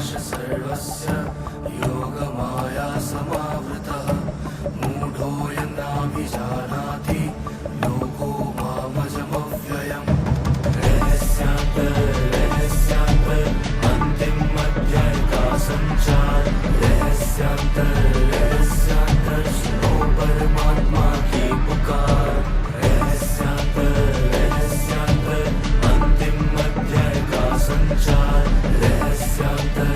सर्वस्य योगमाया समावृतः मूढोऽयं नाभिजानाति लोको मामजमव्ययम् रहस्यान्तर अन्तिमध्याय संचार रहस्यान्तर सुनो परमात्मा की पुकार रहस्यान्तर अंतिम अध्याय का संचार रहस्यान्तर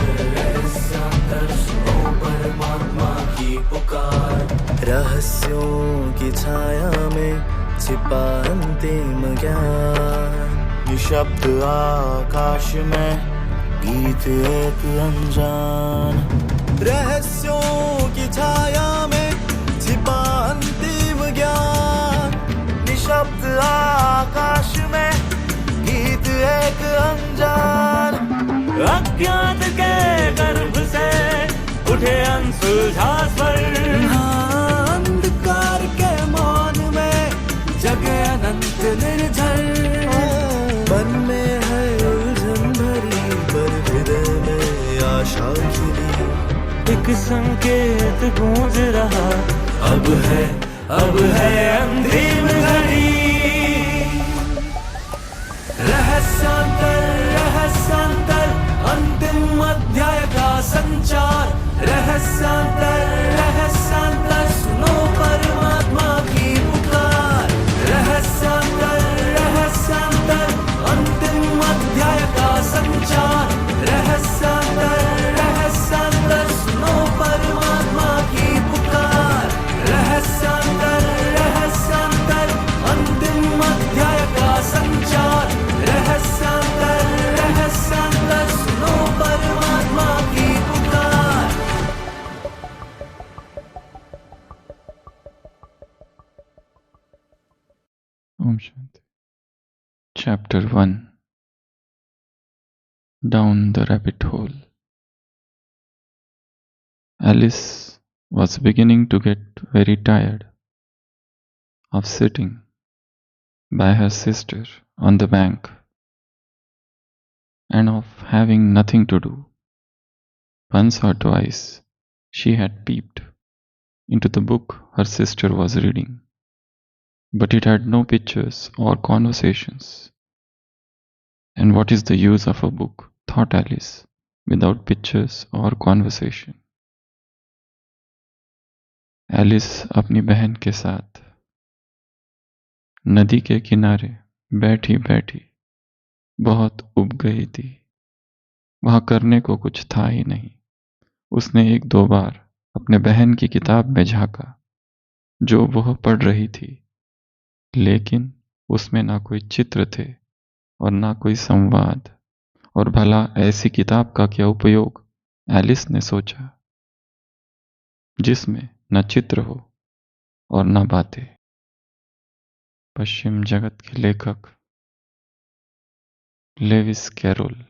सुनो परमात्मा की पुकार। रहस्यों की छाया में छिपा अंतिम ज्ञान निशब्द आकाश में गीत एक अनजान। रहस्यों की छाया में छिपा अंतिम ज्ञान निशब्द आकाश में गीत एक अनजान। अज्ञात के गर्भ से उठे अनसुलझा स्वर अंधकार के मौन में जगे अनंत निर्झर। मन में है उलझन भरी पर हृदय में आशा खिली एक संकेत गूंज रहा अब है अंतिम घड़ी। रहस्यांतर अंतिम अध्याय का संचार रहस्यांतर सुनो परमात्मा की पुकार। रहस्यांतर अंतिम अध्याय का संचार रहस्यांतर सुनो परमात्मा की पुकार। रहस्यांतर अंतिम अध्याय का संचार रहस्यांतर सुनो परमात्मा की पुकार। Om Shanti. Chapter 1. Down the Rabbit Hole. Alice was beginning to get very tired of sitting by her sister on the bank and of having nothing to do. Once or twice she had peeped into the book her sister was reading, but it had no pictures or conversations. And what is the use of a book, thought Alice, without pictures or conversation? Alice अपनी बहन के साथ नदी के किनारे बैठी बैठी बहुत उब गई थी। वहां करने को कुछ था ही नहीं। उसने एक दो बार अपने बहन की किताब में झांका जो वह पढ़ रही थी, लेकिन उसमें ना कोई चित्र थे और ना कोई संवाद। और भला ऐसी किताब का क्या उपयोग, एलिस ने सोचा, जिसमें न चित्र हो और न बातें। पश्चिम जगत के लेखक लेविस कैरोल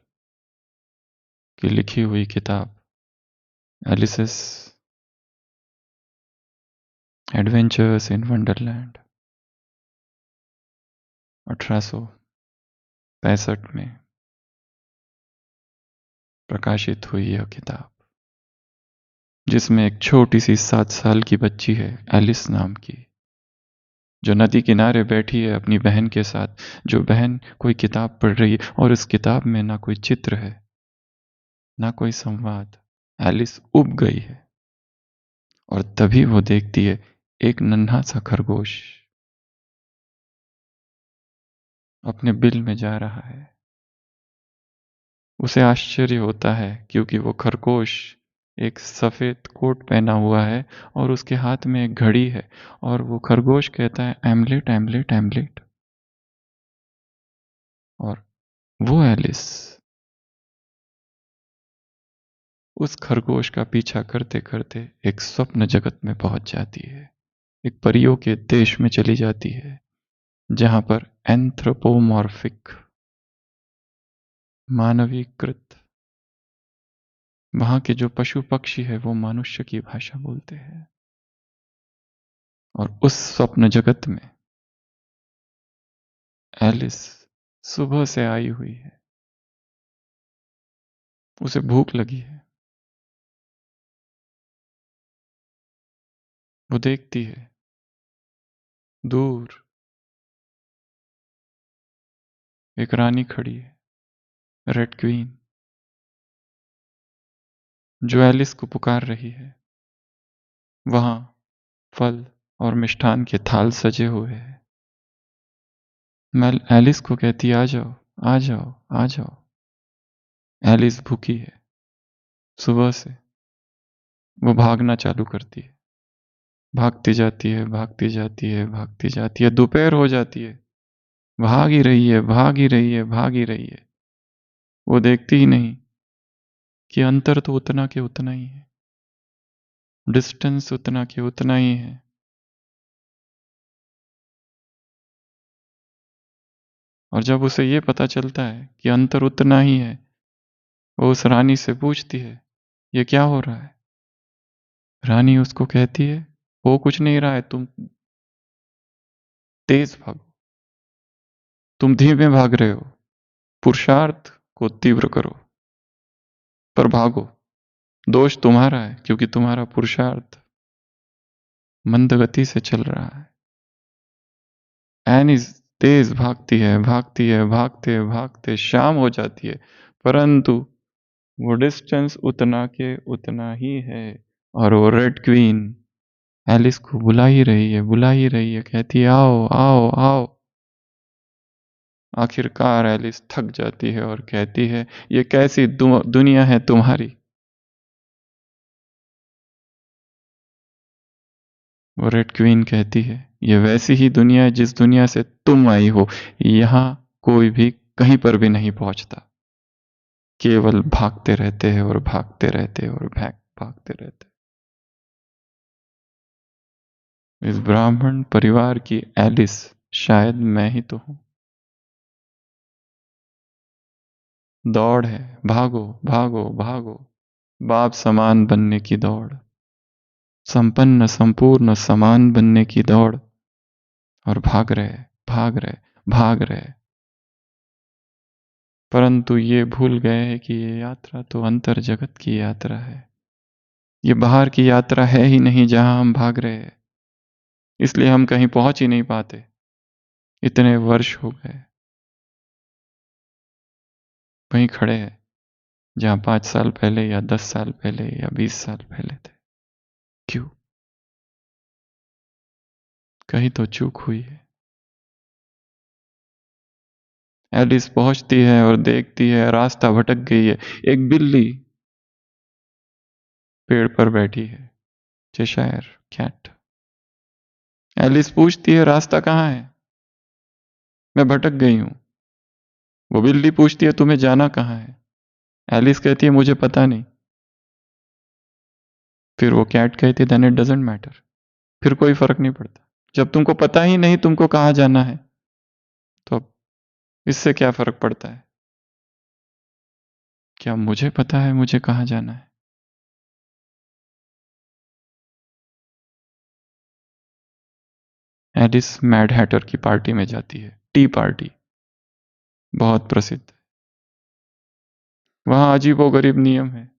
की लिखी हुई किताब एलिस's एडवेंचर्स इन वंडरलैंड 1865 में प्रकाशित हुई यह किताब, जिसमें एक छोटी सी 7 साल की बच्ची है एलिस नाम की, जो नदी किनारे बैठी है अपनी बहन के साथ। जो बहन कोई किताब पढ़ रही है और उस किताब में ना कोई चित्र है ना कोई संवाद। एलिस उब गई है और तभी वो देखती है एक नन्हा सा खरगोश अपने बिल में जा रहा है। उसे आश्चर्य होता है क्योंकि वो खरगोश एक सफेद कोट पहना हुआ है और उसके हाथ में एक घड़ी है, और वो खरगोश कहता है एमलेट एमलेट एमलेट। और वो एलिस उस खरगोश का पीछा करते करते एक स्वप्न जगत में पहुंच जाती है। एक परियों के देश में चली जाती है जहां पर एंथ्रोपोमॉर्फिक मानवीकृत वहां के जो पशु पक्षी है वो मनुष्य की भाषा बोलते हैं। और उस स्वप्न जगत में एलिस सुबह से आई हुई है। उसे भूख लगी है। वो देखती है दूर एक रानी खड़ी है, रेड क्वीन, जो एलिस को पुकार रही है। वहां फल और मिष्ठान के थाल सजे हुए हैं। मेल एलिस को कहती, आ जाओ, आ जाओ, आ जाओ। एलिस भूखी है। सुबह से वो भागना चालू करती है। भागती जाती है, भागती जाती है, भागती जाती है। दोपहर हो जाती है। भाग ही रही है, भाग ही रही है, भाग ही रही है। वो देखती ही नहीं कि अंतर तो उतना के उतना ही है, डिस्टेंस उतना के उतना ही है। और जब उसे ये पता चलता है कि अंतर उतना ही है, वो उस रानी से पूछती है, ये क्या हो रहा है? रानी उसको कहती है, वो कुछ नहीं रहा है, तुम तेज भागो, तुम धीमे भाग रहे हो। पुरुषार्थ को तीव्र करो, पर भागो। दोष तुम्हारा है, क्योंकि तुम्हारा पुरुषार्थ मंद गति से चल रहा है। एनी तेज भागती है, भागती है, भागते भागते शाम हो जाती है, परंतु वो डिस्टेंस उतना के उतना ही है। और वो रेड क्वीन एलिस को बुला ही रही है, बुला ही रही है, कहती है, आओ, आओ, आओ। आखिरकार एलिस थक जाती है और कहती है, ये कैसी दुनिया है तुम्हारी? वो रेड क्वीन कहती है, ये वैसी ही दुनिया है जिस दुनिया से तुम आई हो। यहाँ कोई भी कहीं पर भी नहीं पहुंचता, केवल भागते रहते हैं और भागते रहते हैं और भागते रहते हैं। इस ब्राह्मण परिवार की एलिस शायद मैं ही तो हूं। दौड़ है, भागो, भागो, भागो। बाप समान बनने की दौड़, संपन्न संपूर्ण समान बनने की दौड़। और भाग रहे, भाग रहे, भाग रहे। परंतु ये भूल गए हैं कि ये यात्रा तो अंतर जगत की यात्रा है। ये बाहर की यात्रा है ही नहीं जहां हम भाग रहे हैं। इसलिए हम कहीं पहुंच ही नहीं पाते। इतने वर्ष हो गए वहीं खड़े हैं जहां 5 साल पहले या 10 साल पहले या 20 साल पहले थे। क्यों? कहीं तो चूक हुई है। एलिस पहुंचती है और देखती है रास्ता भटक गई है। एक बिल्ली पेड़ पर बैठी है, चेशायर कैट। एलिस पूछती है, रास्ता कहाँ है? मैं भटक गई हूं। वो बिल्ली पूछती है, तुम्हें जाना कहाँ है? एलिस कहती है, मुझे पता नहीं। फिर वो कैट कहती है, देन इट डजेंट मैटर। फिर कोई फर्क नहीं पड़ता। जब तुमको पता ही नहीं तुमको कहाँ जाना है, तो अब इससे क्या फर्क पड़ता है? क्या मुझे पता है मुझे कहाँ जाना है? एलिस मैड हैटर की पार्टी में जाती है, टी पार्टी, बहुत प्रसिद्ध। वहां अजीबोगरीब नियम है,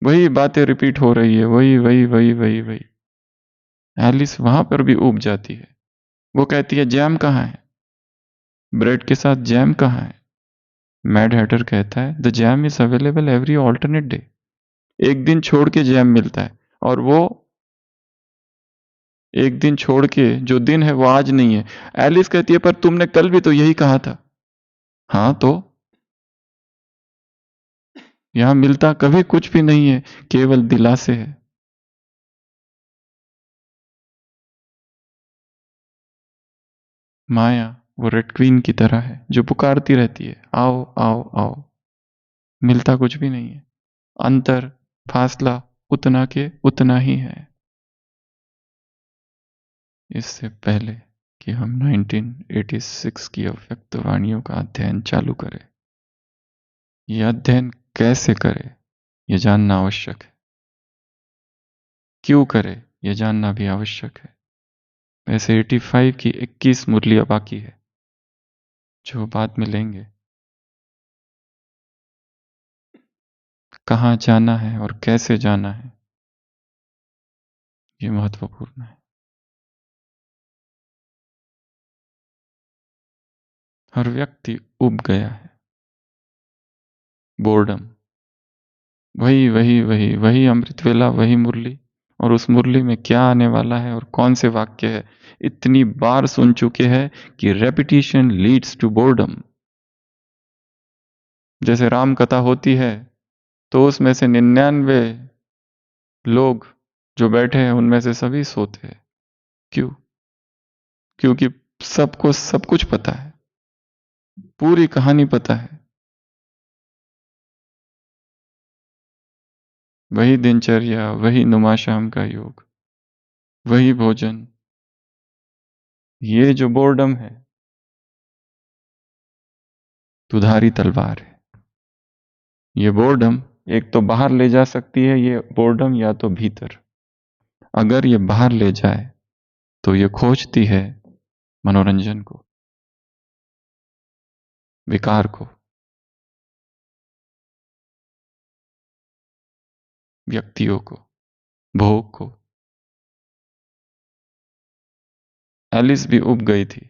वही बातें रिपीट हो रही है, वही वही वही वही वही। एलिस वहां पर भी ऊब जाती है। वो कहती है, जैम कहाँ है? ब्रेड के साथ जैम कहाँ है? मैड हैटर कहता है, the jam is available every alternate day. एक दिन छोड़ के जैम मिलता है, और वो एक दिन छोड़ के जो दिन है वो आज नहीं है। एलिस कहती है, पर तुमने कल भी तो यही कहा था। हाँ तो यहां मिलता कभी कुछ भी नहीं है, केवल दिलासे है। माया वो रेड क्वीन की तरह है जो पुकारती रहती है, आओ, आओ, आओ। मिलता कुछ भी नहीं है। अंतर, फासला उतना के उतना ही है। इससे पहले कि हम 1986 की अव्यक्तवाणियों का अध्ययन चालू करें, यह अध्ययन कैसे करें यह जानना आवश्यक है। क्यों करें यह जानना भी आवश्यक है। वैसे 85 की 21 मुरलियां बाकी है जो बाद में लेंगे। कहाँ जाना है और कैसे जाना है, ये महत्वपूर्ण है। हर व्यक्ति ऊब गया है। बोर्डम, वही वही वही वही अमृत वेला, वही मुरली, और उस मुरली में क्या आने वाला है और कौन से वाक्य है, इतनी बार सुन चुके हैं कि रेपिटिशन लीड्स टू बोर्डम। जैसे राम कथा होती है तो उसमें से 99 लोग जो बैठे हैं उनमें से सभी सोते हैं। क्यों? क्योंकि सबको सब कुछ पता है, पूरी कहानी पता है। वही दिनचर्या, वही नुमाशाम का योग, वही भोजन। ये जो बोर्डम है, दुधारी तलवार है। ये बोर्डम एक तो बाहर ले जा सकती है, ये बोर्डम, या तो भीतर। अगर ये बाहर ले जाए तो ये खोजती है मनोरंजन को, विकार को, व्यक्तियों को, भोग को। एलिस भी उब गई थी,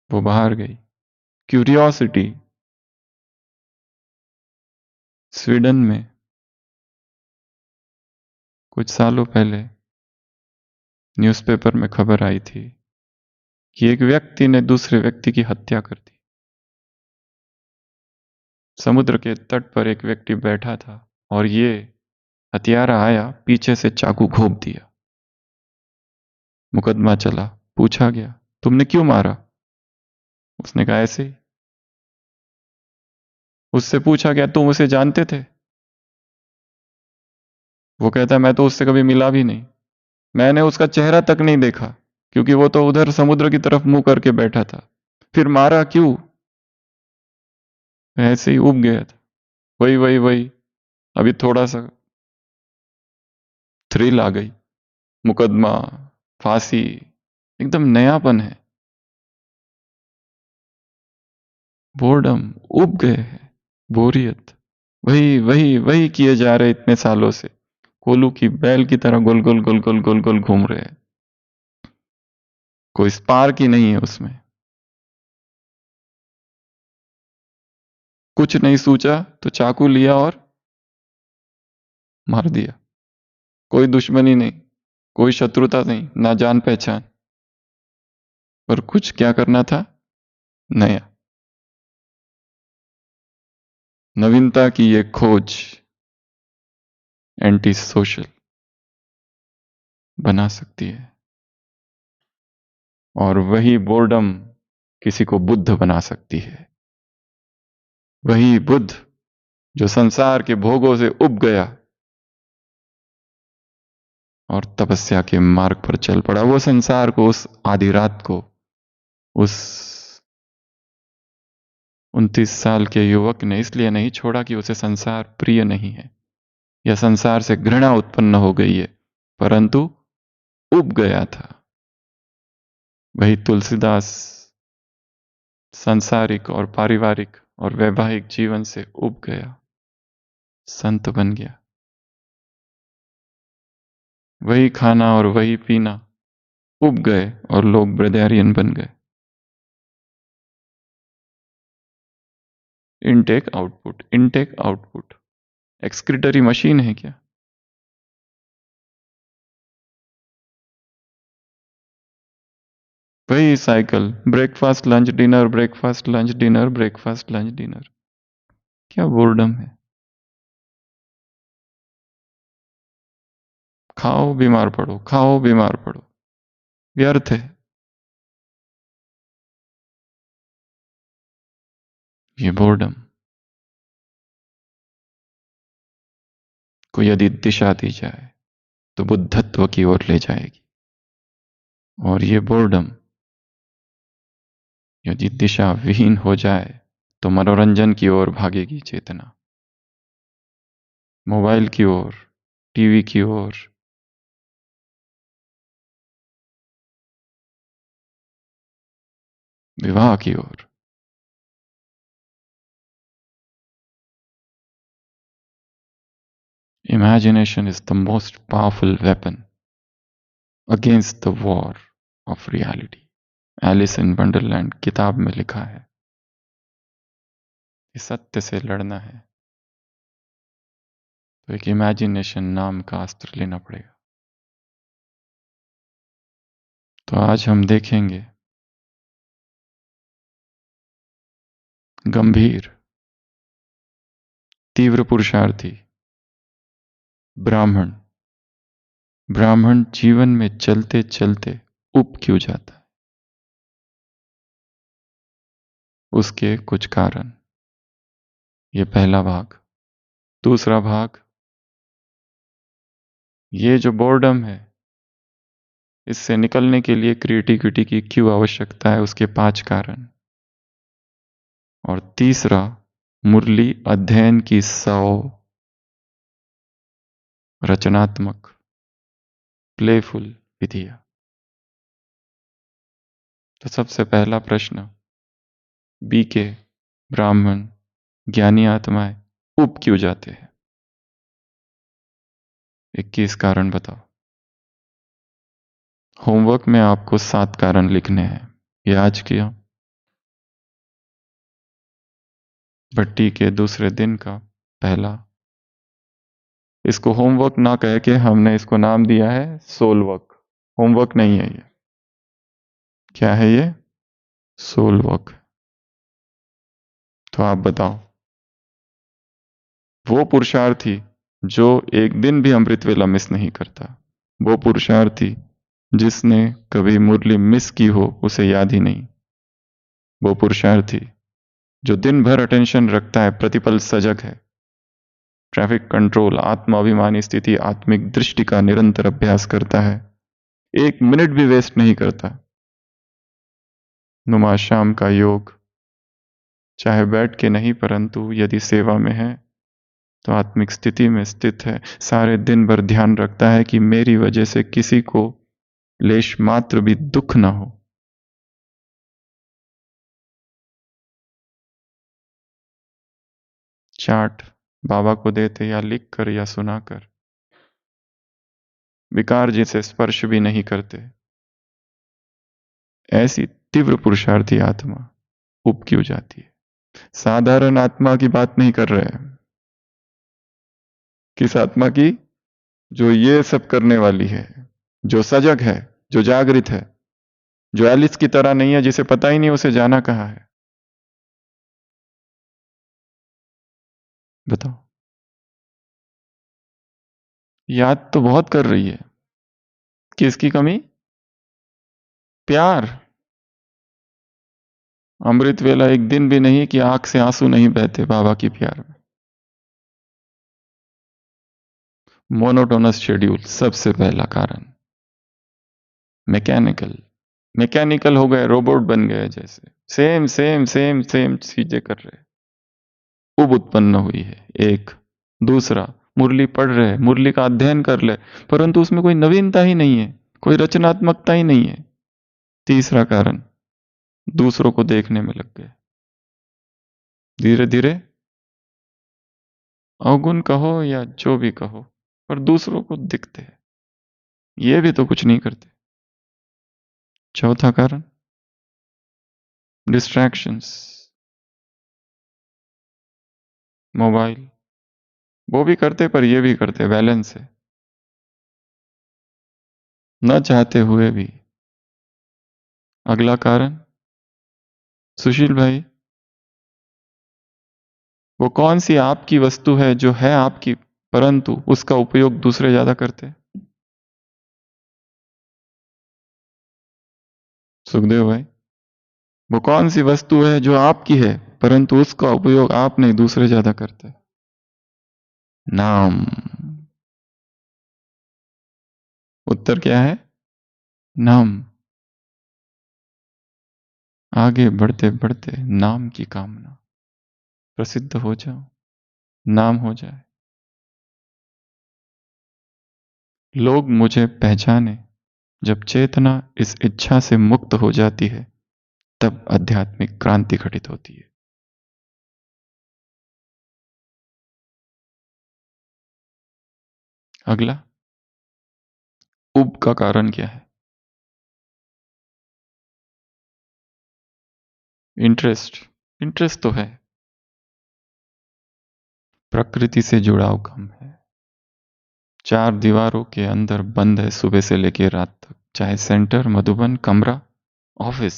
वो बाहर गई। क्यूरियोसिटी, स्वीडन में कुछ सालों पहले न्यूज़पेपर में खबर आई थी कि एक व्यक्ति ने दूसरे व्यक्ति की हत्या कर दी। समुद्र के तट पर एक व्यक्ति बैठा था और ये हत्यारा आया, पीछे से चाकू घोंप दिया। मुकदमा चला, पूछा गया तुमने क्यों मारा? उसने कहा ऐसे ही। उससे पूछा गया तुम उसे जानते थे? वो कहता मैं तो उससे कभी मिला भी नहीं, मैंने उसका चेहरा तक नहीं देखा, क्योंकि वो तो उधर समुद्र की तरफ मुंह करके बैठा था। फिर मारा क्यों? ऐसे ही उब गया था। वही वही वही, अभी थोड़ा सा थ्रिल आ गई, मुकदमा, फांसी, एकदम नयापन है। बोर्डम, उब गए हैं, बोरियत। वही वही वही किए जा रहे इतने सालों से, कोलू की बैल की तरह गोल गोल गोल गोल गोल गोल घूम रहे हैं। कोई स्पार्क ही नहीं है उसमें। कुछ नहीं सूझा तो चाकू लिया और मार दिया। कोई दुश्मनी नहीं, कोई शत्रुता नहीं, ना जान पहचान, पर कुछ क्या करना था? नया, नवीनता की ये खोज एंटी सोशल बना सकती है। और वही बोर्डम किसी को बुद्ध बना सकती है। वही बुद्ध जो संसार के भोगों से उब गया और तपस्या के मार्ग पर चल पड़ा। वो संसार को, उस आधी रात को, उस 29 साल के युवक ने इसलिए नहीं छोड़ा कि उसे संसार प्रिय नहीं है या संसार से घृणा उत्पन्न हो गई है, परंतु उब गया था। वही तुलसीदास सांसारिक और पारिवारिक और वैवाहिक जीवन से उब गया, संत बन गया। वही खाना और वही पीना, उब गए और लोग ब्रदैरियन बन गए। Intake output, intake output, excretory machine है क्या? वही cycle, breakfast lunch dinner, breakfast lunch dinner, breakfast lunch dinner. क्या बोर्डम है। खाओ बीमार पड़ो, खाओ बीमार पड़ो, व्यर्थ है। ये बोर्डम को यदि दिशा दी जाए तो बुद्धत्व की ओर ले जाएगी, और ये बोर्डम यदि दिशा विहीन हो जाए तो मनोरंजन की ओर भागेगी चेतना, मोबाइल की ओर, टीवी की ओर, विवाह की ओर। Imagination is the most powerful weapon against the war of reality. Alice in Wonderland किताब में लिखा है कि सत्य से लड़ना है तो एक इमेजिनेशन नाम का अस्त्र लेना पड़ेगा। तो आज हम देखेंगे गंभीर, तीव्र पुरुषार्थी ब्राह्मण जीवन में चलते चलते उब क्यों जाता है, उसके कुछ कारण। ये पहला भाग। दूसरा भाग, ये जो बोर्डम है इससे निकलने के लिए क्रिएटिविटी की क्यों आवश्यकता है, उसके 5 कारण। और तीसरा, मुरली अध्ययन की 100 रचनात्मक प्लेफुल विधियां। तो सबसे पहला प्रश्न, बीके ब्राह्मण ज्ञानी आत्माएं उब क्यों जाते हैं? 21 कारण बताओ। होमवर्क में आपको 7 कारण लिखने हैं। ये आज किया। भट्टी के दूसरे दिन का पहला। इसको होमवर्क ना कह के हमने इसको नाम दिया है सोल वर्क। होमवर्क नहीं है ये। क्या है ये? Soul work. तो आप बताओ, वो पुरुषार्थी जो एक दिन भी अमृत वेला मिस नहीं करता, वो पुरुषार्थी जिसने कभी मुरली मिस की हो उसे याद ही नहीं, वो पुरुषार्थी जो दिन भर अटेंशन रखता है, प्रतिपल सजग है, ट्रैफिक कंट्रोल, आत्माभिमानी स्थिति, आत्मिक दृष्टि का निरंतर अभ्यास करता है, 1 मिनट भी वेस्ट नहीं करता। नुमा शाम का योग, चाहे बैठ के नहीं परंतु यदि सेवा में है तो आत्मिक स्थिति में स्थित है, सारे दिन भर ध्यान रखता है कि मेरी वजह से किसी को लेश मात्र भी दुख ना हो। चार्ट बाबा को देते या लिख कर या सुनाकर, विकार जिसे स्पर्श भी नहीं करते, ऐसी तीव्र पुरुषार्थी आत्मा उब क्यों जाती है? साधारण आत्मा की बात नहीं कर रहे हैं। किस आत्मा की? जो ये सब करने वाली है, जो सजग है, जो जागृत है, जो एलिस की तरह नहीं है जिसे पता ही नहीं उसे जाना कहाँ है। बताओ। याद तो बहुत कर रही है। किसकी कमी? प्यार। अमृत वेला एक दिन भी नहीं कि आंख से आंसू नहीं बहते बाबा की प्यार में। मोनोटोनस शेड्यूल सबसे पहला कारण। मैकेनिकल हो गए, रोबोट बन गए, जैसे सेम सेम सेम सेम चीजें कर रहे। उब उत्पन्न हुई है एक। दूसरा, मुरली पढ़ रहे, मुरली का अध्ययन कर ले, परंतु उसमें कोई नवीनता ही नहीं है, कोई रचनात्मकता ही नहीं है। तीसरा कारण, दूसरों को देखने में लग गए। धीरे धीरे अवगुण कहो या जो भी कहो, पर दूसरों को दिखते हैं, ये भी तो कुछ नहीं करते। चौथा कारण, डिस्ट्रैक्शंस, मोबाइल। वो भी करते पर ये भी करते, बैलेंस है, न चाहते हुए भी। अगला कारण, सुशील भाई, वो कौन सी आपकी वस्तु है जो है आपकी परंतु उसका उपयोग दूसरे ज्यादा करते? सुखदेव भाई, वो कौन सी वस्तु है जो आपकी है परंतु उसका उपयोग आप नहीं दूसरे ज्यादा करते? नाम। उत्तर क्या है? नाम। आगे बढ़ते बढ़ते नाम की कामना, प्रसिद्ध हो जाओ, नाम हो जाए, लोग मुझे पहचाने। जब चेतना इस इच्छा से मुक्त हो जाती है तब आध्यात्मिक क्रांति घटित होती है। अगला, उब का कारण क्या है? इंटरेस्ट। इंटरेस्ट तो है, प्रकृति से जुड़ाव कम है, चार दीवारों के अंदर बंद है सुबह से लेकर रात तक, चाहे सेंटर, मधुबन, कमरा, ऑफिस।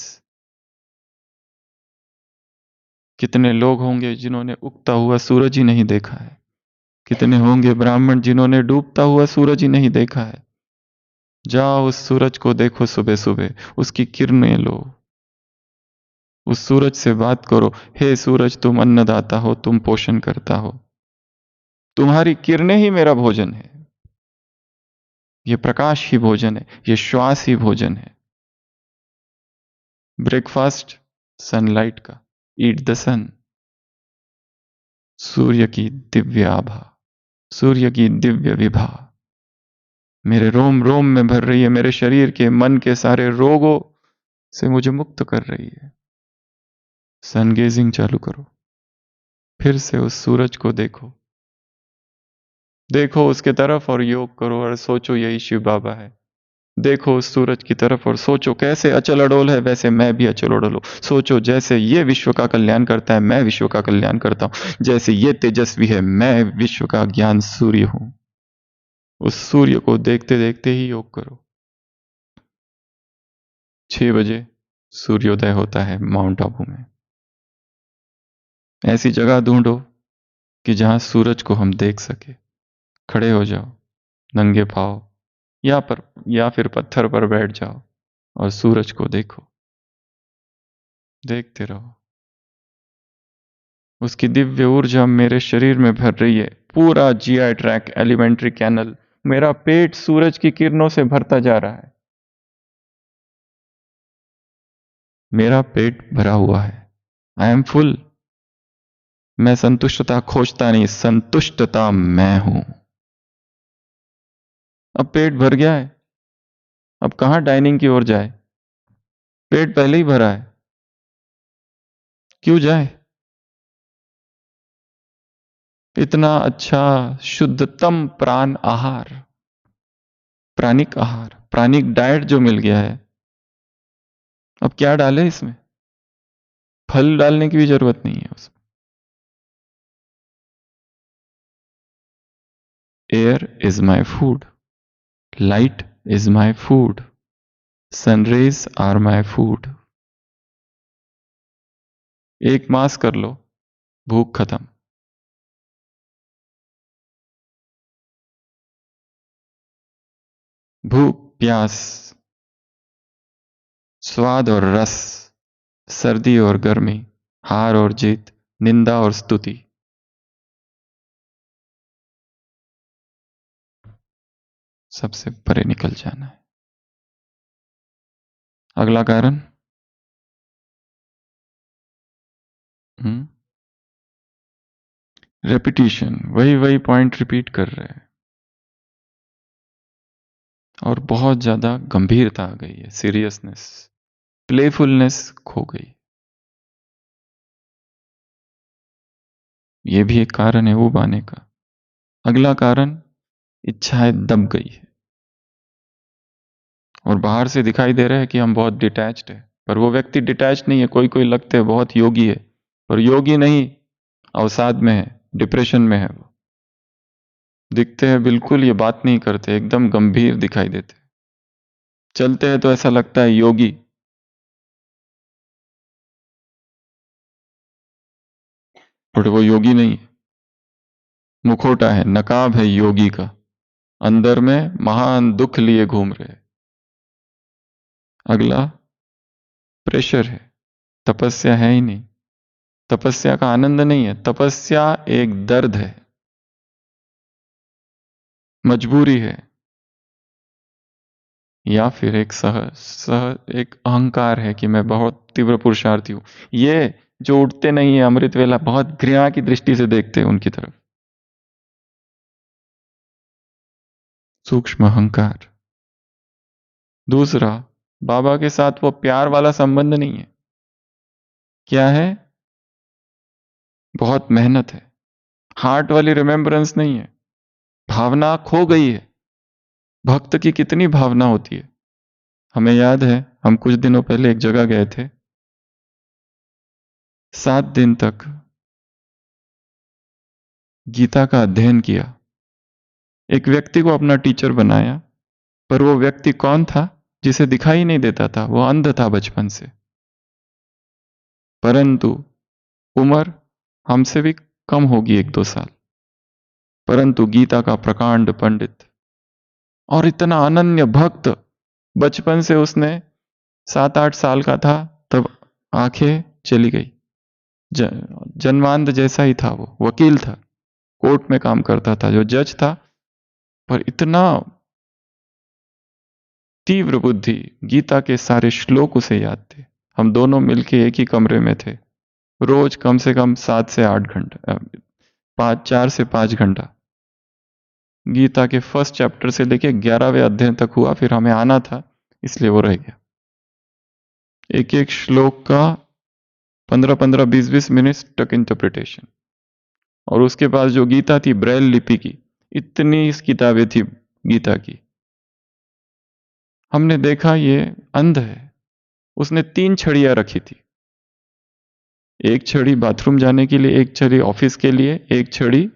कितने लोग होंगे जिन्होंने उगता हुआ सूरज ही नहीं देखा है? कितने होंगे ब्राह्मण जिन्होंने डूबता हुआ सूरज ही नहीं देखा है? जाओ उस सूरज को देखो सुबह सुबह, उसकी किरणें लो, उस सूरज से बात करो, हे सूरज तुम अन्नदाता हो, तुम पोषण करता हो, तुम्हारी किरणें ही मेरा भोजन है, ये प्रकाश ही भोजन है, ये श्वास ही भोजन है। ब्रेकफास्ट सनलाइट का, ईट द सन, सूर्य की दिव्य आभा, सूर्य की दिव्य विभा मेरे रोम रोम में भर रही है, मेरे शरीर के, मन के सारे रोगों से मुझे मुक्त कर रही है। सन गेजिंग चालू करो, फिर से उस सूरज को देखो, देखो उसके तरफ और योग करो और सोचो यही शिव बाबा है। देखो उस सूरज की तरफ और सोचो कैसे अचल अडोल है, वैसे मैं भी अचल अडोल हूं। सोचो जैसे ये विश्व का कल्याण करता है, मैं विश्व का कल्याण करता हूं। जैसे ये तेजस्वी है, मैं विश्व का ज्ञान सूर्य हूं। उस सूर्य को देखते देखते ही योग करो। 6 बजे सूर्योदय होता है माउंट आबू में। ऐसी जगह ढूंढो कि जहां सूरज को हम देख सके। खड़े हो जाओ नंगे पांव, या फिर पत्थर पर बैठ जाओ और सूरज को देखो, देखते रहो। उसकी दिव्य ऊर्जा मेरे शरीर में भर रही है, पूरा जीआई ट्रैक, एलिमेंट्री कैनल, मेरा पेट सूरज की किरणों से भरता जा रहा है। मेरा पेट भरा हुआ है, आई एम फुल। मैं संतुष्टता खोजता नहीं, संतुष्टता मैं हूं। अब पेट भर गया है, अब कहां डाइनिंग की ओर जाए? पेट पहले ही भरा है, क्यों जाए? इतना अच्छा शुद्धतम प्राण आहार, प्राणिक आहार, प्राणिक डाइट जो मिल गया है, अब क्या डाले इसमें? फल डालने की भी जरूरत नहीं है उसमें। Air is my food, light is my food, sunrays are my food. एक मास कर लो, भूख खत्म। भूख, प्यास, स्वाद और रस, सर्दी और गर्मी, हार और जीत, निंदा और स्तुति, सबसे परे निकल जाना है। अगला कारण, रेपिटेशन, वही वही पॉइंट रिपीट कर रहे हैं और बहुत ज्यादा गंभीरता आ गई है, सीरियसनेस, प्लेफुलनेस खो गई। ये भी एक कारण है ऊब आने का। अगला कारण, इच्छाएं दब गई है और बाहर से दिखाई दे रहा है कि हम बहुत डिटैच्ड है, पर वो व्यक्ति डिटैच्ड नहीं है। कोई कोई लगते हैं बहुत योगी है, पर योगी नहीं, अवसाद में है, डिप्रेशन में है। वो दिखते हैं बिल्कुल, ये बात नहीं करते, एकदम गंभीर दिखाई देते, चलते हैं तो ऐसा लगता है योगी, बट वो योगी नहीं है। मुखोटा है, नकाब है योगी का, अंदर में महान दुख लिए घूम रहे। अगला, प्रेशर है, तपस्या है ही नहीं, तपस्या का आनंद नहीं है, तपस्या एक दर्द है, मजबूरी है, या फिर एक एक अहंकार है कि मैं बहुत तीव्र पुरुषार्थी हूं। ये जो उठते नहीं है अमृत वेला, बहुत घृणा की दृष्टि से देखते हैं उनकी तरफ, सूक्ष्म अहंकार। दूसरा, बाबा के साथ वो प्यार वाला संबंध नहीं है। क्या है? बहुत मेहनत है, हार्ट वाली रिमेम्बरेंस नहीं है। भावना खो गई है। भक्त की कितनी भावना होती है। हमें याद है, हम कुछ दिनों पहले एक जगह गए थे, 7 दिन तक गीता का अध्ययन किया। एक व्यक्ति को अपना टीचर बनाया, पर वो व्यक्ति कौन था? जिसे दिखाई नहीं देता था, वो अंध था बचपन से। परंतु उम्र हमसे भी कम होगी 1-2 साल, परंतु गीता का प्रकांड पंडित और इतना अनन्य भक्त। बचपन से उसने 7-8 साल का था तब आंखें चली गई। जन्मांध जैसा ही था, वो वकील था, कोर्ट में काम करता था, जो जज था, पर इतना तीव्र बुद्धि, गीता के सारे श्लोक उसे याद थे। हम दोनों मिलके एक ही कमरे में थे, रोज कम से कम 7 से 8 घंटा, 4 से 5 घंटा गीता के फर्स्ट चैप्टर से लेके 11वें अध्याय तक हुआ। फिर हमें आना था, इसलिए वो रह गया। एक एक श्लोक का 15-15, 20-20 मिनट तक इंटरप्रिटेशन। और उसके पास जो गीता थी ब्रेल लिपि की, इतनी इस किताबें थी गीता की। हमने देखा ये अंध है। उसने 3 छड़ियां रखी थी, एक छड़ी बाथरूम जाने के लिए, एक छड़ी ऑफिस के लिए, एक छड़ी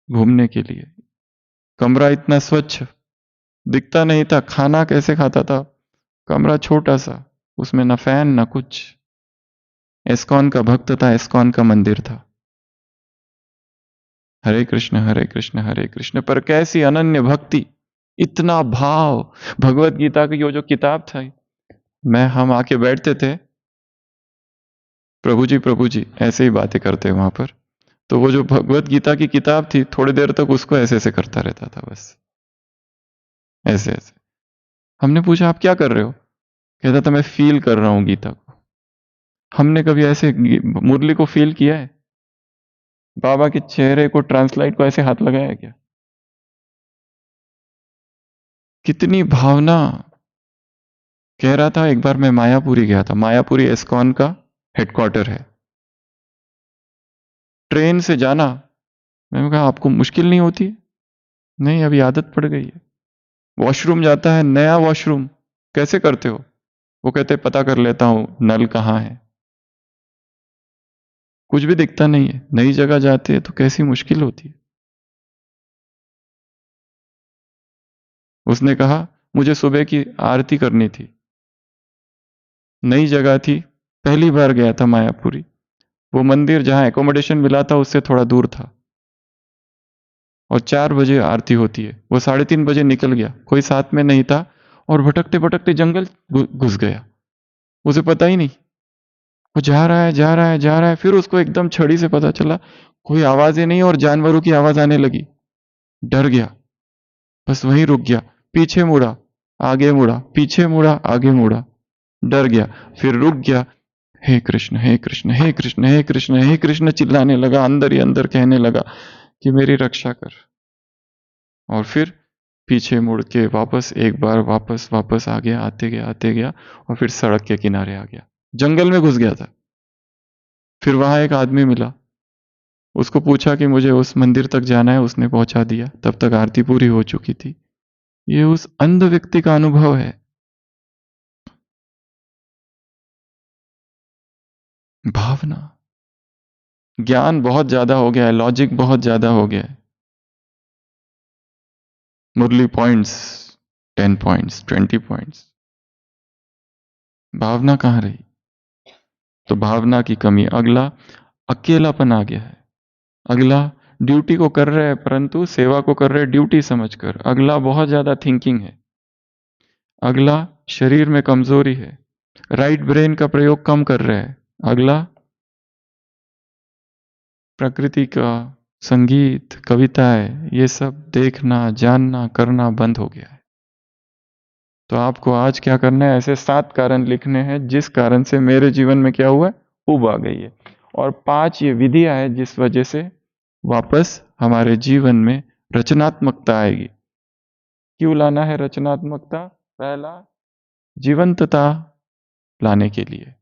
घूमने के लिए। कमरा इतना स्वच्छ दिखता नहीं था, खाना कैसे खाता था? कमरा छोटा सा, उसमें ना फैन ना कुछ। एस्कॉन का भक्त था, एस्कॉन का मंदिर था। हरे कृष्ण हरे कृष्ण हरे कृष्ण। पर कैसी अनन्य भक्ति, इतना भाव। भगवत गीता की जो किताब था, हम आके बैठते थे, प्रभु जी ऐसे ही बातें करते वहां पर। तो वो जो भगवत गीता की किताब थी, थोड़ी देर तक उसको ऐसे ऐसे करता रहता था, बस ऐसे ऐसे। हमने पूछा आप क्या कर रहे हो? कहता था मैं फील कर रहा हूं गीता को। हमने कभी ऐसे मुरली को फील किया है? बाबा के चेहरे को, ट्रांसलाइट को ऐसे हाथ लगाया है क्या? कितनी भावना। कह रहा था एक बार मैं मायापुरी गया था। मायापुरी एस्कॉन का हेडक्वार्टर है। ट्रेन से जाना, मैंने कहा आपको मुश्किल नहीं होती है? नहीं, अभी आदत पड़ गई है। वॉशरूम जाता है, नया वॉशरूम, कैसे करते हो? वो कहते पता कर लेता हूं नल कहाँ है। कुछ भी दिखता नहीं है। नई जगह जाते हैं तो कैसी मुश्किल होती है। उसने कहा मुझे सुबह की आरती करनी थी। नई जगह थी, पहली बार गया था मायापुरी। वो मंदिर जहां एकोमोडेशन मिला था उससे थोड़ा दूर था, और 4 बजे आरती होती है। वो 3:30 बजे निकल गया, कोई साथ में नहीं था, और भटकते भटकते जंगल घुस गया, उसे पता ही नहीं। वो जा रहा है जा रहा है जा रहा है, फिर उसको एकदम छड़ी से पता चला कोई आवाजें नहीं और जानवरों की आवाज आने लगी। डर गया, बस वहीं रुक गया। पीछे मुड़ा, आगे मुड़ा, पीछे मुड़ा, आगे मुड़ा, डर गया, फिर रुक गया। हे कृष्ण हे कृष्ण हे कृष्ण हे कृष्ण हे कृष्ण चिल्लाने लगा, अंदर ही अंदर कहने लगा कि मेरी रक्षा कर। और फिर पीछे मुड़ के वापस एक बार वापस वापस आ गया, आते गया, और फिर सड़क के किनारे आ गया। जंगल में घुस गया था। फिर वहां एक आदमी मिला, उसको पूछा कि मुझे उस मंदिर तक जाना है, उसने पहुंचा दिया। तब तक आरती पूरी हो चुकी थी। ये उस अंध व्यक्ति का अनुभव है। भावना। ज्ञान बहुत ज्यादा हो गया है, लॉजिक बहुत ज्यादा हो गया है। मुरली पॉइंट्स, 10 पॉइंट्स, 20 पॉइंट्स, भावना कहाँ रही? तो भावना की कमी। अगला अकेलापन आ गया है। अगला ड्यूटी को कर रहे हैं, परंतु सेवा को कर रहे हैं ड्यूटी समझकर। अगला बहुत ज्यादा थिंकिंग है। अगला शरीर में कमजोरी है, राइट ब्रेन का प्रयोग कम कर रहे हैं। अगला प्रकृति का संगीत, कविताएं, ये सब देखना, जानना, करना बंद हो गया है। तो आपको आज क्या करना है? ऐसे 7 कारण लिखने हैं जिस कारण से मेरे जीवन में क्या हुआ है, ऊब आ गई है। और 5 ये विधियां हैं जिस वजह से वापस हमारे जीवन में रचनात्मकता आएगी। क्यों लाना है रचनात्मकता? पहला, जीवंतता लाने के लिए।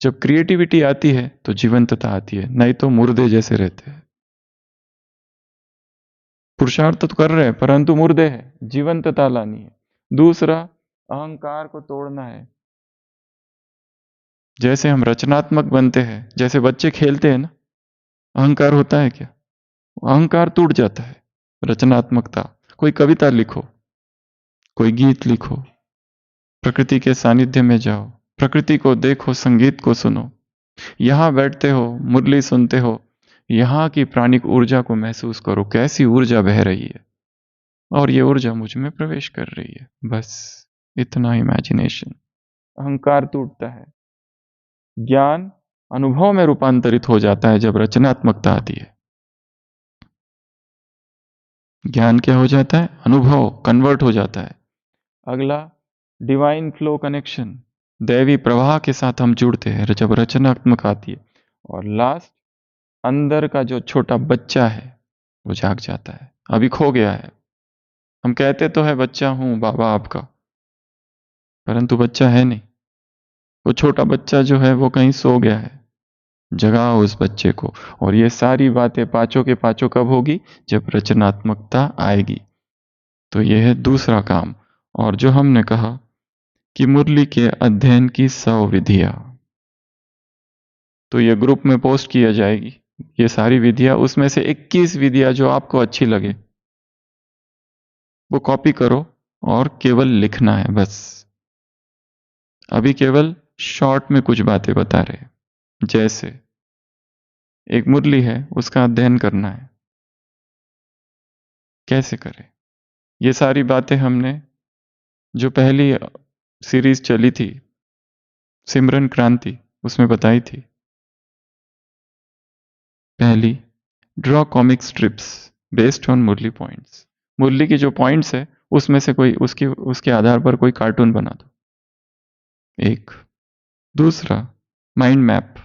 जब क्रिएटिविटी आती है तो जीवंतता आती है, नहीं तो मुर्दे जैसे रहते हैं। पुरुषार्थ तो कर रहे हैं परंतु मुर्दे है, जीवंतता लानी है। दूसरा, अहंकार को तोड़ना है। जैसे हम रचनात्मक बनते हैं, जैसे बच्चे खेलते हैं ना, अहंकार होता है क्या? अहंकार टूट जाता है। रचनात्मकता, कोई कविता लिखो, कोई गीत लिखो, प्रकृति के सानिध्य में जाओ, प्रकृति को देखो, संगीत को सुनो, यहां बैठते हो, मुरली सुनते हो, यहाँ की प्राणिक ऊर्जा को महसूस करो, कैसी ऊर्जा बह रही है और ये ऊर्जा मुझ में प्रवेश कर रही है। बस इतना इमेजिनेशन, अहंकार टूटता है। ज्ञान अनुभव में रूपांतरित हो जाता है जब रचनात्मकता आती है। ज्ञान क्या हो जाता है? अनुभव कन्वर्ट हो जाता है। अगला, डिवाइन फ्लो कनेक्शन, दैवी प्रवाह के साथ हम जुड़ते हैं जब रचनात्मक आती है। और लास्ट, अंदर का जो छोटा बच्चा है वो जाग जाता है, अभी खो गया है। हम कहते तो है बच्चा हूं बाबा आपका, परंतु बच्चा है नहीं। वो छोटा बच्चा जो है वो कहीं सो गया है। जगाओ उस बच्चे को। और ये सारी बातें पांचों के पांचों कब होगी? जब रचनात्मकता आएगी। तो यह है दूसरा काम। और जो हमने कहा कि मुरली के अध्ययन की 100 विधियां, तो ये ग्रुप में पोस्ट किया जाएगी। ये सारी विधियां, उसमें से 21 विधियां जो आपको अच्छी लगे वो कॉपी करो और केवल लिखना है बस। अभी केवल शॉर्ट में कुछ बातें बता रहे हैं। जैसे एक मुरली है, उसका अध्ययन करना है, कैसे करें? ये सारी बातें हमने जो पहली सीरीज चली थी सिमरन क्रांति, उसमें बताई थी। पहली, draw comic strips based on Murli points. Murli की जो पॉइंट्स है उसमें से कोई उसके आधार पर कोई कार्टून बना दो, एक। दूसरा, माइंड मैप,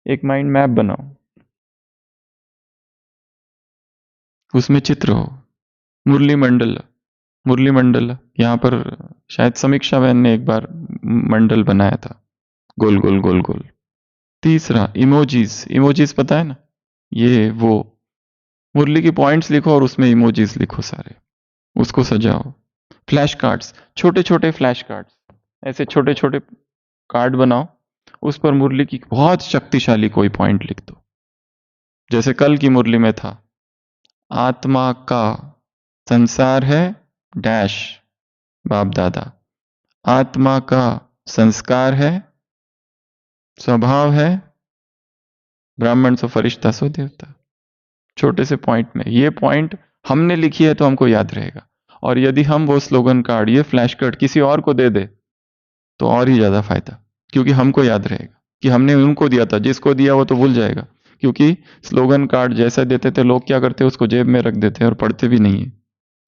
एक माइंड मैप बनाओ, उसमें चित्र हो। मुरली मंडल, मुरली मंडल, यहाँ पर शायद समीक्षा बहन ने एक बार मंडल बनाया था, गोल गोल गोल गोल। तीसरा, इमोजीज, इमोजीज पता है ना, ये वो मुरली की पॉइंट्स लिखो और उसमें इमोजीज लिखो सारे, उसको सजाओ। फ्लैश कार्ड्स, छोटे छोटे फ्लैश कार्ड्स, ऐसे छोटे छोटे कार्ड बनाओ, उस पर मुरली की बहुत शक्तिशाली कोई पॉइंट लिख दो। जैसे कल की मुरली में था, आत्मा का संसार है डैश बाप दादा, आत्मा का संस्कार है, स्वभाव है ब्राह्मण सो फरिश्ता सो देवता। छोटे से पॉइंट में, ये पॉइंट हमने लिखी है तो हमको याद रहेगा। और यदि हम वो स्लोगन कार्ड, ये फ्लैश कार्ड किसी और को दे दे तो और ही ज्यादा फायदा, क्योंकि हमको याद रहेगा कि हमने उनको दिया था। जिसको दिया वो तो भूल जाएगा, क्योंकि स्लोगन कार्ड जैसा देते थे लोग क्या करते, उसको जेब में रख देते और पढ़ते भी नहीं है,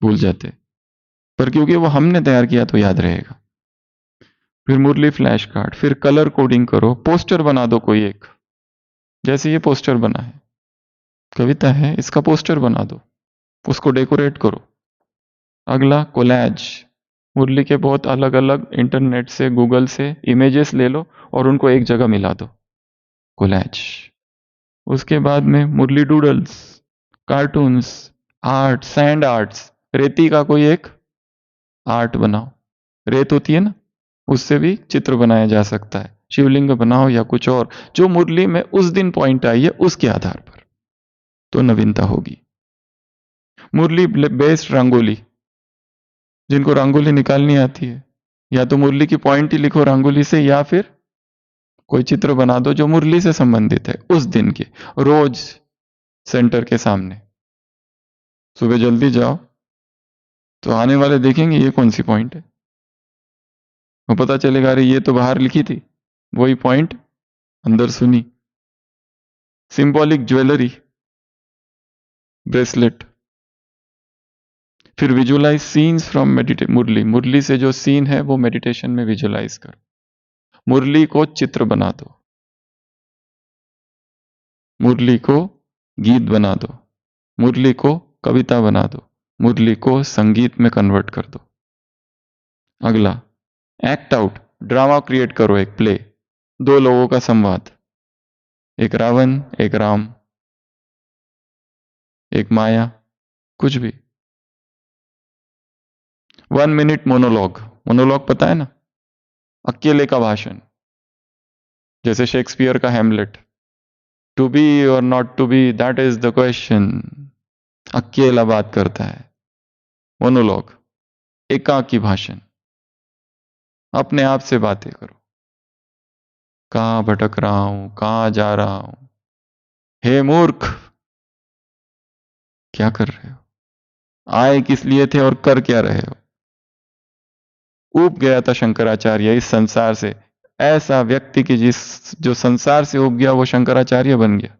भूल जाते। पर क्योंकि वो हमने तैयार किया तो याद रहेगा। फिर मुरली फ्लैश कार्ड, फिर कलर कोडिंग करो, पोस्टर बना दो कोई एक। जैसे ये पोस्टर बना है, कविता है, इसका पोस्टर बना दो, उसको डेकोरेट करो। अगला, कोलैज, मुरली के बहुत अलग अलग इंटरनेट से, गूगल से इमेजेस ले लो और उनको एक जगह मिला दो, कोलैज। उसके बाद में Murli doodles, cartoons, art, sand arts, रेती का कोई एक आर्ट बनाओ। रेत होती है ना, उससे भी चित्र बनाया जा सकता है। शिवलिंग बनाओ या कुछ और, जो मुरली में उस दिन पॉइंट आई है उसके आधार पर, तो नवीनता होगी। मुरली बेस्ड रंगोली, जिनको रंगोली निकालनी आती है, या तो मुरली की पॉइंट ही लिखो रंगोली से, या फिर कोई चित्र बना दो जो मुरली से संबंधित है उस दिन के। रोज सेंटर के सामने सुबह जल्दी जाओ तो आने वाले देखेंगे ये कौन सी पॉइंट है, वो पता चलेगा अरे ये तो बाहर लिखी थी, वही पॉइंट अंदर सुनी। Symbolic jewellery, bracelet. फिर विजुअलाइज सीन्स फ्रॉम मेडिटे मुरली, मुरली से जो सीन है वो मेडिटेशन में विजुअलाइज करो। मुरली को चित्र बना दो, मुरली को गीत बना दो, मुरली को कविता बना दो, मुरली को संगीत में कन्वर्ट कर दो। अगला, एक्ट आउट, ड्रामा क्रिएट करो, एक प्ले, दो लोगों का संवाद, एक रावण एक राम, एक माया कुछ भी। 1 मिनट मोनोलॉग, मोनोलॉग पता है ना, अकेले का भाषण, जैसे शेक्सपियर का Hamlet, to be or not to be that is the question. अकेला बात करता है, मोनोलॉग, एकाकी भाषण, अपने आप से बातें करो, कहां भटक रहा हूं, कहां जा रहा हूं, हे मूर्ख क्या कर रहे हो, आए किस लिए थे और कर क्या रहे हो। ऊब गया था शंकराचार्य इस संसार से, ऐसा व्यक्ति की जो संसार से ऊब गया वो शंकराचार्य बन गया।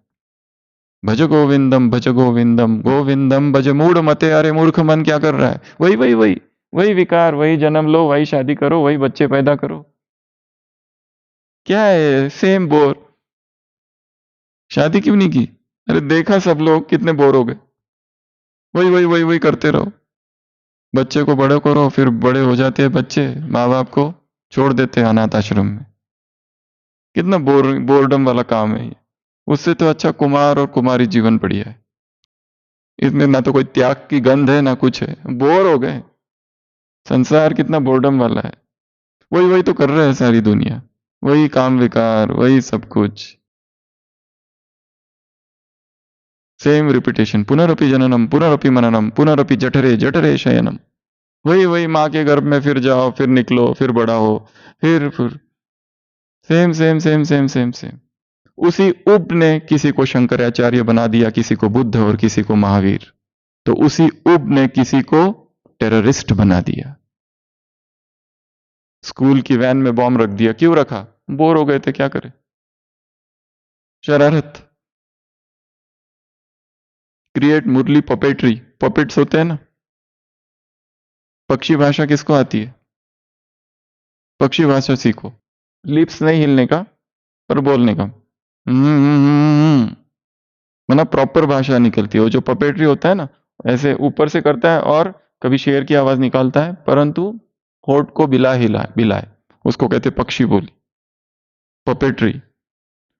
भज गोविंदम भज गोविंदम गोविंदम भज मूढ़ मते, अरे मूर्ख मन क्या कर रहा है, वही वही वही वही विकार, वही जन्म लो, वही शादी करो, वही बच्चे पैदा करो, क्या है सेम बोर। शादी क्यों नहीं की, अरे देखा सब लोग कितने बोर हो गए, वही वही वही वही करते रहो। बच्चे को बड़े करो, फिर बड़े हो जाते हैं बच्चे, माँ बाप को छोड़ देते हैं अनाथ आश्रम में। कितना बोरडम वाला काम है ये। उससे तो अच्छा कुमार और कुमारी जीवन बढ़िया है। इसमें ना तो कोई त्याग की गंध है ना कुछ है, बोर हो गए। संसार कितना बोर्डम वाला है, वही वही तो कर रहे हैं सारी दुनिया, वही काम विकार, वही सब कुछ, सेम रिपीटेशन, पुनरपि जननम पुनरपि मननम पुनरपि जठरे जठरे शयनम। वही वही माँ के गर्भ में फिर जाओ, फिर निकलो, फिर बड़ा हो, फिर same same same same same same. उसी उब ने किसी को शंकराचार्य बना दिया, किसी को बुद्ध और किसी को महावीर। तो उसी उब ने किसी को टेररिस्ट बना दिया। स्कूल की वैन में बॉम्ब रख दिया, क्यों रखा, बोर हो गए थे, क्या करें, शरारत। क्रिएट मुरली पपेट्री, पपेट्स होते हैं ना। पक्षी भाषा किसको आती है, पक्षी भाषा सीखो, लिप्स नहीं हिलने का पर बोलने का, मतलब प्रॉपर भाषा निकलती है। वो जो पपेट्री होता है ना, ऐसे ऊपर से करता है और कभी शेर की आवाज निकालता है, परंतु होठ को बिलाए, उसको कहते हैं पक्षी बोली, पपेट्री।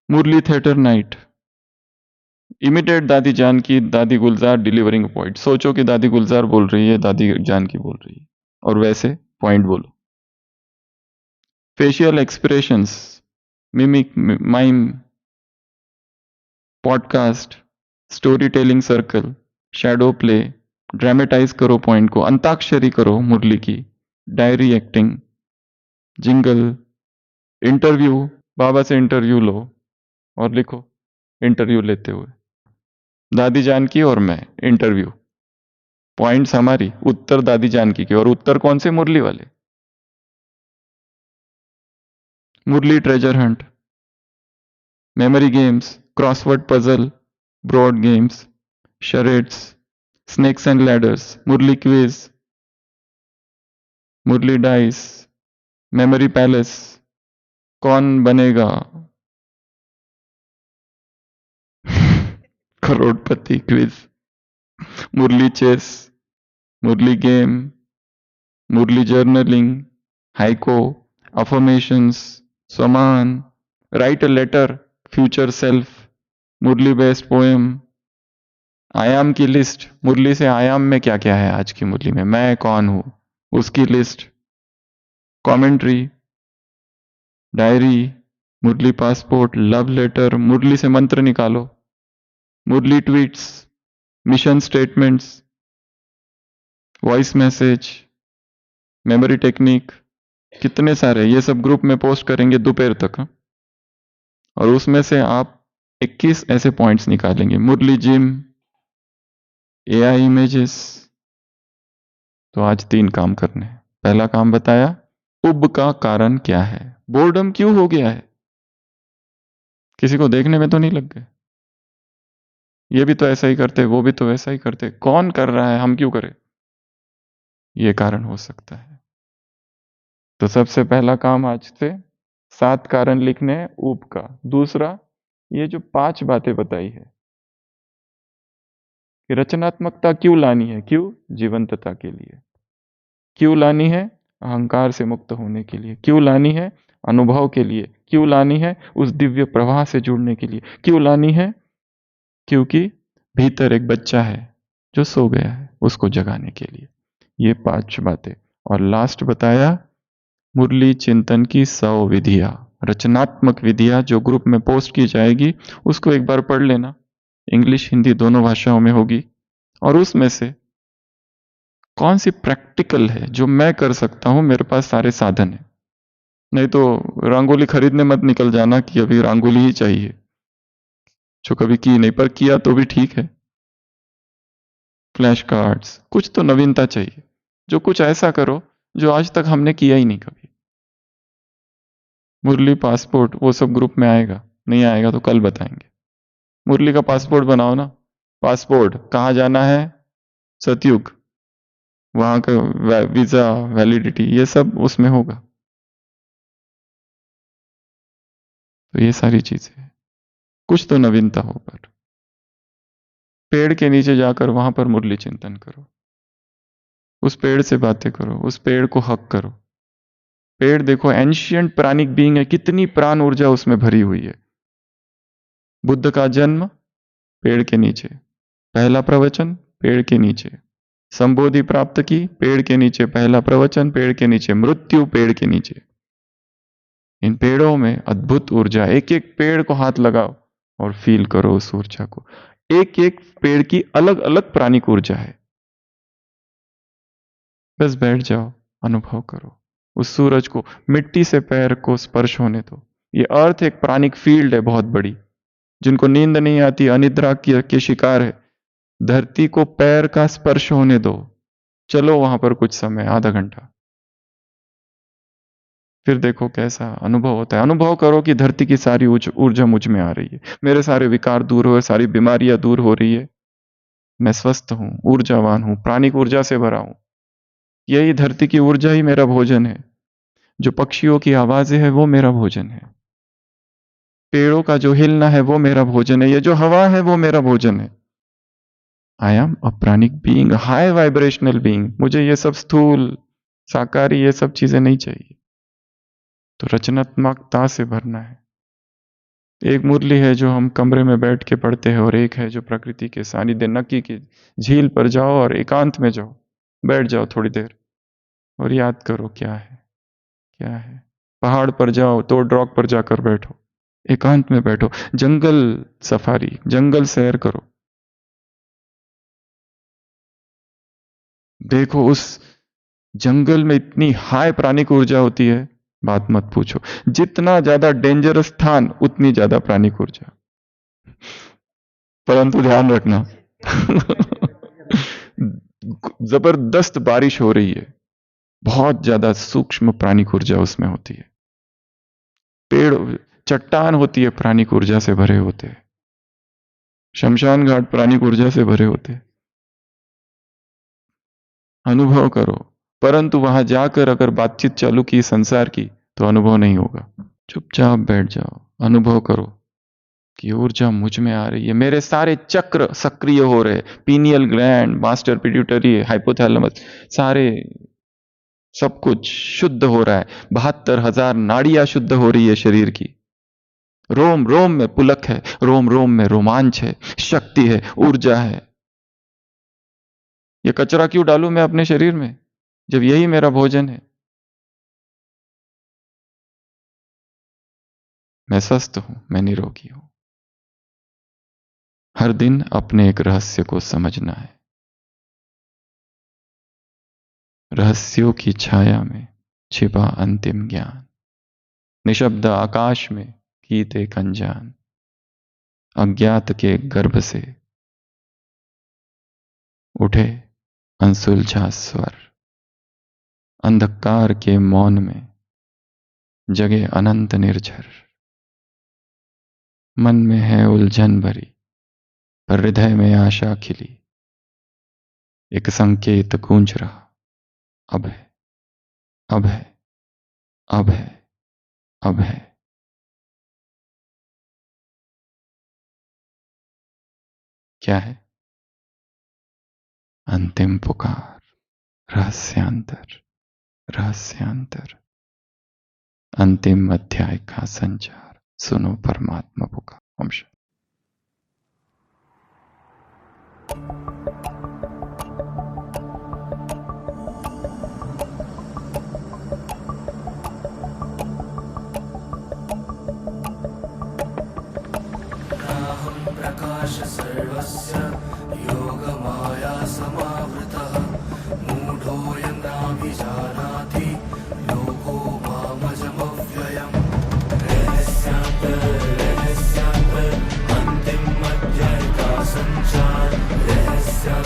मुरली थिएटर नाइट, इमिटेट दादी जान की, दादी गुलजार डिलीवरिंग पॉइंट, सोचो कि दादी गुलजार बोल रही है, दादी जान की बोल रही है, और वैसे पॉइंट बोलो। Facial expressions, mimic, mime, podcast, story telling circle, shadow play, dramatise करो पॉइंट को, अंताक्षरी करो मुरली की, डायरी एक्टिंग, जिंगल, इंटरव्यू, बाबा से इंटरव्यू लो और लिखो इंटरव्यू लेते हुए, दादी जानकी और मैं इंटरव्यू, पॉइंट्स हमारी, उत्तर दादी जानकी के, और उत्तर कौन से, मुरली वाले। Murli treasure hunt, memory games, crossword puzzle, broad games, charades, snakes and ladders, Murli quiz, Murli dice, memory palace, Kaun Banega Crorepati quiz, Murli chess, Murli game, Murli journaling, haiku, affirmations, समान, write a letter, future self, Murli best poem, आयाम की लिस्ट, मुरली से आयाम में क्या क्या है, आज की मुरली में मैं कौन हूं उसकी list, commentary, diary, Murli passport, love letter, Murli से मंत्र निकालो, Murli tweets, mission statements, voice message, memory technique, कितने सारे, ये सब ग्रुप में पोस्ट करेंगे दोपहर तक, हाँ? और उसमें से आप 21 ऐसे पॉइंट्स निकालेंगे, मुरली जिम, एआई इमेजेस। तो आज 3 काम करने हैं। पहला काम बताया, उब का कारण क्या है, बोर्डम क्यों हो गया है, किसी को देखने में तो नहीं लग गए, ये भी तो ऐसा ही करते, वो भी तो वैसा ही करते, कौन कर रहा है, हम क्यों करें, ये कारण हो सकता है। तो सबसे पहला काम आज से 7 कारण लिखने हैं ऊब का। दूसरा, ये जो 5 बातें बताई है कि रचनात्मकता क्यों लानी है, क्यों, जीवंतता के लिए, क्यों लानी है, अहंकार से मुक्त होने के लिए, क्यों लानी है, अनुभव के लिए, क्यों लानी है, उस दिव्य प्रवाह से जुड़ने के लिए, क्यों लानी है, क्योंकि भीतर एक बच्चा है जो सो गया है, उसको जगाने के लिए। ये 5 बातें। और लास्ट बताया मुरली चिंतन की 100 विधियां, रचनात्मक विधियां जो ग्रुप में पोस्ट की जाएगी, उसको एक बार पढ़ लेना। इंग्लिश हिंदी दोनों भाषाओं में होगी। और उसमें से कौन सी प्रैक्टिकल है जो मैं कर सकता हूं, मेरे पास सारे साधन है। नहीं तो रंगोली खरीदने मत निकल जाना कि अभी रंगोली ही चाहिए, जो कभी की नहीं, पर किया तो भी ठीक है। फ्लैश कार्ड्स, कुछ तो नवीनता चाहिए। जो कुछ ऐसा करो जो आज तक हमने किया ही नहीं कभी। मुरली पासपोर्ट वो सब ग्रुप में आएगा, नहीं आएगा तो कल बताएंगे। मुरली का पासपोर्ट बनाओ ना। पासपोर्ट कहाँ जाना है, सतयुग, वहां का वीजा वैलिडिटी ये सब उसमें होगा। तो ये सारी चीजें, कुछ तो नवीनता हो। पर पेड़ के नीचे जाकर वहां पर मुरली चिंतन करो, उस पेड़ से बातें करो, उस पेड़ को हक करो। पेड़ देखो एंशियंट प्राणिक बीइंग है, कितनी प्राण ऊर्जा उसमें भरी हुई है। बुद्ध का जन्म पेड़ के नीचे, पहला प्रवचन पेड़ के नीचे, संबोधि प्राप्त की पेड़ के नीचे, पहला प्रवचन पेड़ के नीचे, मृत्यु पेड़ के नीचे। इन पेड़ों में अद्भुत ऊर्जा। एक एक पेड़ को हाथ लगाओ और फील करो उस ऊर्जा को। एक एक पेड़ की अलग अलग प्राणिक ऊर्जा है। बस बैठ जाओ, अनुभव करो उस सूरज को। मिट्टी से पैर को स्पर्श होने दो। ये अर्थ एक प्राणिक फील्ड है बहुत बड़ी। जिनको नींद नहीं आती, अनिद्रा के शिकार है, धरती को पैर का स्पर्श होने दो। चलो वहां पर कुछ समय, आधा घंटा, फिर देखो कैसा अनुभव होता है। अनुभव करो कि धरती की सारी ऊर्जा मुझ में आ रही है, मेरे सारे विकार दूर हो रहे, सारी बीमारियां दूर हो रही है, मैं स्वस्थ हूं, ऊर्जावान हूं, प्राणिक ऊर्जा से भरा हूं। यही धरती की ऊर्जा ही मेरा भोजन है। जो पक्षियों की आवाजें है वो मेरा भोजन है। पेड़ों का जो हिलना है वो मेरा भोजन है। ये जो हवा है वो मेरा भोजन है। I am a pranic being, high vibrational being. मुझे ये सब स्थूल साकारी ये सब चीजें नहीं चाहिए। तो रचनात्मकता से भरना है। एक मुरली है जो हम कमरे में बैठ के पढ़ते हैं, और एक है जो प्रकृति के सानिध्य, नक्की की झील पर जाओ और एकांत में जाओ, बैठ जाओ थोड़ी देर और याद करो क्या है, क्या है। पहाड़ पर जाओ, तो ड्रॉक पर जाकर बैठो, एकांत में बैठो, जंगल सफारी, जंगल सैर करो। देखो उस जंगल में इतनी हाई प्राणिक ऊर्जा होती है, बात मत पूछो। जितना ज्यादा डेंजरस स्थान उतनी ज्यादा प्राणिक ऊर्जा। परंतु ध्यान रखना जबरदस्त बारिश हो रही है, बहुत ज्यादा सूक्ष्म प्राणिक ऊर्जा उसमें होती है। पेड़ चट्टान होती है, प्राणिक ऊर्जा से भरे होते हैं। शमशान घाट प्राणिक ऊर्जा से भरे होते हैं। अनुभव करो। परंतु वहां जाकर अगर बातचीत चालू की संसार की, तो अनुभव नहीं होगा। चुपचाप बैठ जाओ, अनुभव करो कि ऊर्जा मुझ में आ रही है। मेरे सारे चक्र सक्रिय हो रहे, pineal gland, master pituitary, hypothalamus, सारे सब कुछ शुद्ध हो रहा है। 72,000 नाड़ियां शुद्ध हो रही है शरीर की। रोम रोम में पुलक है, रोम रोम में रोमांच है, शक्ति है, ऊर्जा है। ये कचरा क्यों डालूं मैं अपने शरीर में, जब यही मेरा भोजन है। मैं स्वस्थ हूं, मैं निरोगी हूं। हर दिन अपने एक रहस्य को समझना है। रहस्यों की छाया में छिपा अंतिम ज्ञान। निशब्द आकाश में गीत एक अनजान, अज्ञात के गर्भ से उठे अनसुलझा स्वर। अंधकार के मौन में जगे अनंत निर्झर। मन में है उलझन भरी, पर हृदय में आशा खिली। एक संकेत गूंज रहा, अब है, अब है, अब है, अब है। क्या है? अंतिम पुकार, रहस्यांतर, रहस्यांतर। अंतिम अध्याय का संचार सुनो, परमात्मा पुकार। ओम शांति।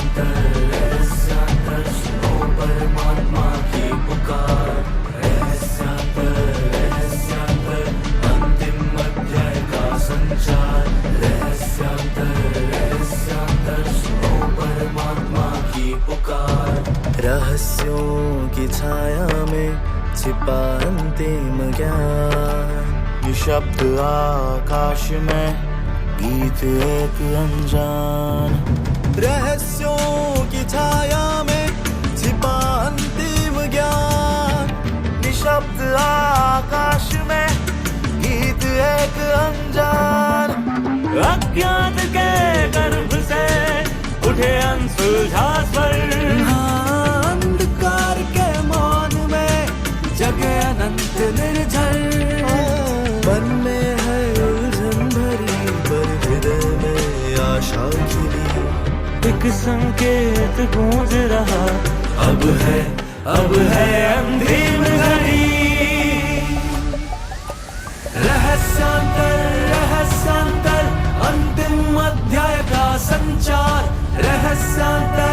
रहस्यांतर रहस्यांतर सुनो परमात्मा की पुकार रहस्यांतर रहस्यांतर अंतिम अध्याय का संचार रहस्यांतर रहस्यांतर सुनो परमात्मा की पुकार रहस्यों की छाया में छिपा अंतिम ज्ञान निशब्द आकाश में गीत एक अनजान रहस्यों की छाया में छिपा अंतिम ज्ञान निशब्द आकाश में गीत एक अनजान अज्ञात के गर्भ से उठे अनसुलझा स्वर अंधकार के मौन में जगे अनंत निर्झर मन में है उलझन भरी पर हृदय में आशा खिली एक संकेत गूंज रहा अब है अंतिम घड़ी रहस्यांतर रहस्यांतर अंतिम अध्याय का संचार रहस्यांतर